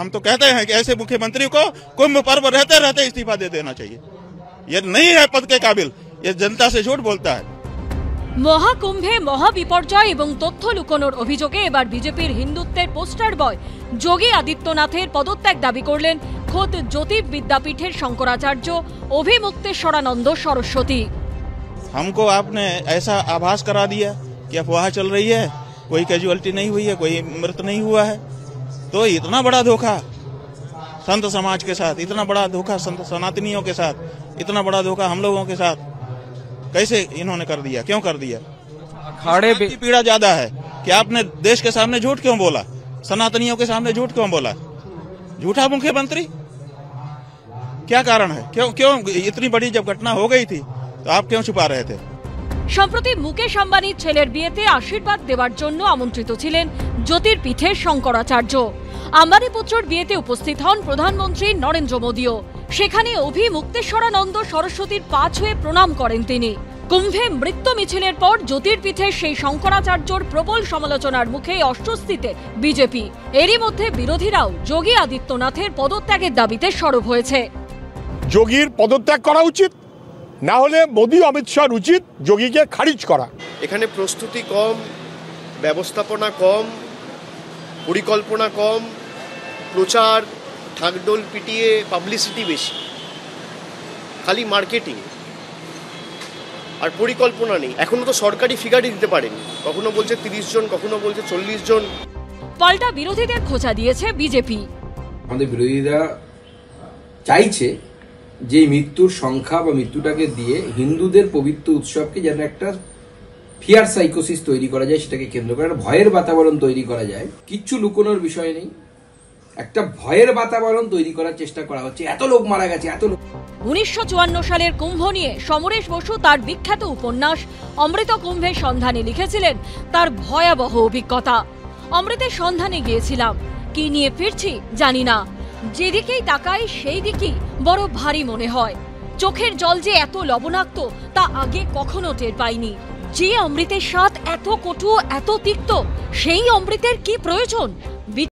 हम तो कहते हैं कि ऐसे मुख्यमंत्री को कुंभ पर्व रहते रहते इस्तीफा दे देना चाहिए। ये नहीं है पद के काबिल, ये जनता से झूठ बोलता है। মহাকুম্ভে মহাবিপর্যয় এবং তথ্য লুকোনোর অভিযোগে এবার বিজেপির হিন্দুত্বের পোস্টার বয় যোগী আদিত্যনাথের পদত্যাগ দাবি করলেন খোদ জ্যোতির্ বিদ্যাপীঠের শঙ্করাচার্য অভিমুক্তেশ্বরানন্দ সরস্বতী। हमको आपने ऐसा आभास करा दिया कि अफवाह चल रही है, कोई कैजुअलिटी नहीं हुई है, कोई मृत नहीं हुआ है। तो इतना बड़ा धोखा संत समाज के साथ, इतना बड़ा धोखा संत सनातनियों के साथ, इतना बड़ा धोखा हम लोगों के साथ कैसे इन्होंने कर दिया? क्यों कर दिया? अखाड़े की पीड़ा ज्यादा है कि आपने देश के सामने झूठ क्यों बोला, सनातनियों के सामने झूठ क्यों बोला? झूठा मुख्यमंत्री, क्या कारण है? क्यों इतनी बड़ी जब घटना हो गई थी तो आप क्यों छुपा रहे थे? সম্প্রতি মুকেশ আম্বানির ছেলের বিয়েতে আশীর্বাদ দেওয়ার জন্য আমন্ত্রিত ছিলেন জ্যোতির্পীঠের শঙ্করাচার্য। আম্বানি পুত্রর বিয়েতে উপস্থিত হন প্রধানমন্ত্রী নরেন্দ্র মোদীও। সেখানে অভিমুক্তেশ্বরানন্দ সরস্বতীর পা ছুঁয়ে প্রণাম করেন তিনি। কুম্ভে মৃত্যু মিছিলের পর জ্যোতির্পীঠের সেই শঙ্করাচার্যর প্রবল সমালোচনার মুখে অস্বস্তিতে বিজেপি। এরই মধ্যে বিরোধীরাও যোগী আদিত্যনাথের পদত্যাগের দাবিতে সরব হয়েছে। যোগীর পদত্যাগ করা উচিত, না হলে মোদী অমিত শাহর উচিত যোগীকে খারিজ করা। এখানে প্রস্তুতি কম, ব্যবস্থাপনা কম, পরিকল্পনা কম, প্রচার ঢাকঢোল পিটিয়ে পাবলিসিটি বেশি, খালি মার্কেটিং আর পরিকল্পনা নেই। এখনো তো সরকারি ফিগারই দিতে পারেনি, কখনো বলছে 30 জন, কখনো বলছে 40 জন। পাল্টা বিরোধীদের খোঁচা দিয়েছে বিজেপি। আমাদের বিরোধীরা চাইছে যে মৃত্যুর সংখ্যা বা মৃত্যুটাকে দিয়ে হিন্দুদের পবিত্র উৎসবকে যেন একটা ফিয়ার সাইকোসিস তৈরি করা যায়, সেটাকে কেন্দ্র করে ভয়ের বাতাবরণ তৈরি করা যায়। কিচ্ছু লুকোনোর বিষয় নেই, একটা ভয়ের বাতাবরণ তৈরি করার চেষ্টা করা হচ্ছে। এত লোক মারা গেছে, এত লোক। 1954 সালের কুম্ভ নিয়ে সমরেশ বসু তার বিখ্যাত উপন্যাস অমৃত কুম্ভের সন্ধানে লিখেছিলেন তার ভয়াবহ অভিজ্ঞতা। অমৃতের সন্ধানে গিয়েছিলাম, কি নিয়ে ফিরছি জানি না, যেদিকেই তাকাই সেই দিকেই বড় ভারী মনে হয়। চোখের জল যে এত লবণাক্ত তা আগে কখনো টের পাইনি। যে অমৃতের স্বাদ এত কটু, এত তিক্ত, সেই অমৃতের কি প্রয়োজন?